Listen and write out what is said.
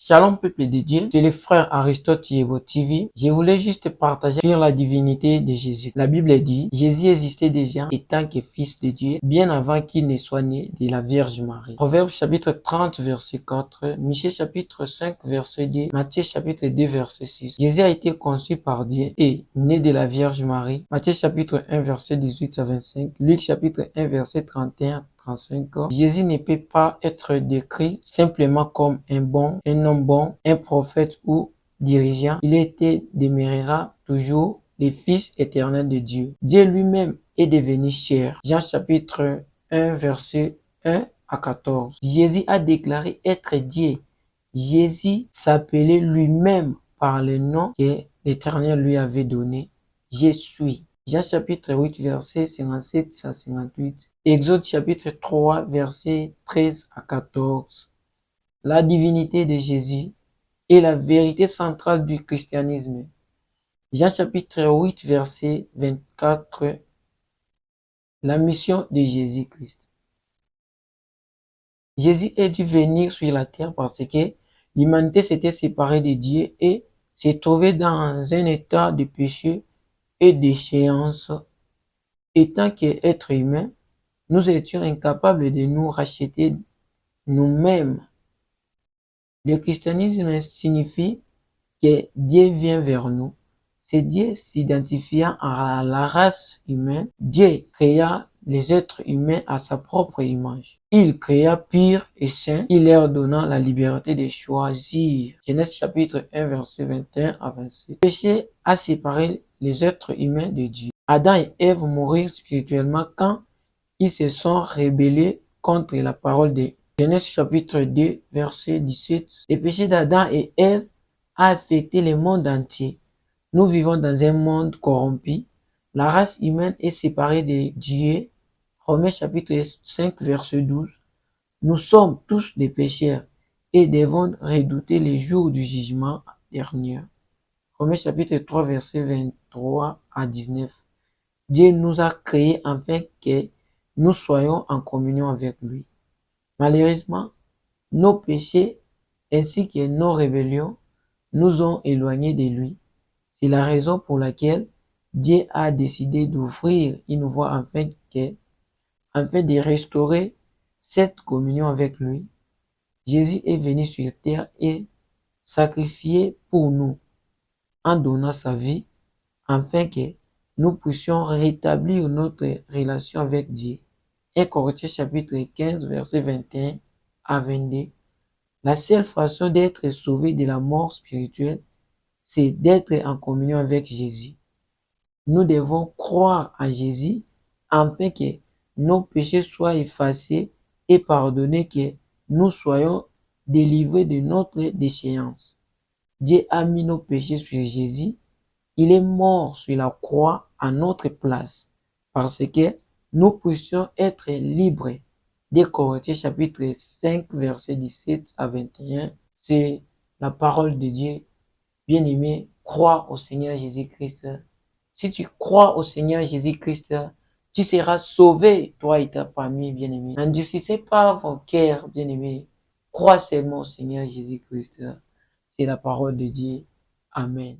Shalom peuple de Dieu, c'est le frère Aristote Yebo TV. Je voulais juste partager sur la divinité de Jésus. La Bible dit, Jésus existait déjà étant que fils de Dieu, bien avant qu'il ne soit né de la Vierge Marie. Proverbe chapitre 30 verset 4, Michée chapitre 5 verset 2, Matthieu chapitre 2 verset 6. Jésus a été conçu par Dieu et né de la Vierge Marie. Matthieu chapitre 1 verset 18 à 25, Luc chapitre 1 verset 31. Jésus ne peut pas être décrit simplement comme un homme bon, un prophète ou dirigeant. Il était, demeurera toujours le Fils éternel de Dieu. Dieu lui-même est devenu chair. Jean chapitre 1 verset 1 à 14. Jésus a déclaré être Dieu. Jésus s'appelait lui-même par le nom que l'Éternel lui avait donné. Je suis. Jean chapitre 8 verset 57 à 58. Exode chapitre 3 verset 13 à 14. La divinité de Jésus est la vérité centrale du christianisme. Jean chapitre 8 verset 24. La mission de Jésus-Christ. Jésus est dû venir sur la terre parce que l'humanité s'était séparée de Dieu et s'est trouvée dans un état de péché et d'échéance. Étant qu'être humain, nous étions incapables de nous racheter nous-mêmes. Le christianisme signifie que Dieu vient vers nous. C'est Dieu s'identifiant à la race humaine. Dieu créa les êtres humains à sa propre image. Il créa pur et saint, il leur donnant la liberté de choisir. Genèse chapitre 1 verset 21 à 26. Le péché a séparé les êtres humains de Dieu. Adam et Ève moururent spirituellement quand ils se sont rebellés contre la parole de Dieu. Genèse chapitre 2 verset 17. Le péché d'Adam et Ève a affecté le monde entier. Nous vivons dans un monde corrompu. La race humaine est séparée de Dieu. Romains chapitre 5 verset 12. Nous sommes tous des pécheurs et devons redouter les jours du jugement dernier. Romains chapitre 3 verset 23 à 19. Dieu nous a créés afin que nous soyons en communion avec lui. Malheureusement, nos péchés ainsi que nos rébellions nous ont éloignés de lui. C'est la raison pour laquelle Dieu a décidé d'ouvrir une voie afin de restaurer cette communion avec lui. Jésus est venu sur terre et sacrifié pour nous en donnant sa vie afin que nous puissions rétablir notre relation avec Dieu. 1 Corinthiens chapitre 15 verset 21 à 22. La seule façon d'être sauvé de la mort spirituelle, c'est d'être en communion avec Jésus. Nous devons croire en Jésus afin que nos péchés soient effacés et pardonnés, que nous soyons délivrés de notre déchéance. Dieu a mis nos péchés sur Jésus. Il est mort sur la croix à notre place parce que nous puissions être libres. 2 Corinthiens chapitre 5 verset 17 à 21. C'est la parole de Dieu. Bien-aimé, crois au Seigneur Jésus-Christ. Si tu crois au Seigneur Jésus-Christ, tu seras sauvé, toi et ta famille, bien-aimé. N'endurcissez pas vos cœurs, bien-aimé. Crois seulement au Seigneur Jésus-Christ. C'est la parole de Dieu. Amen.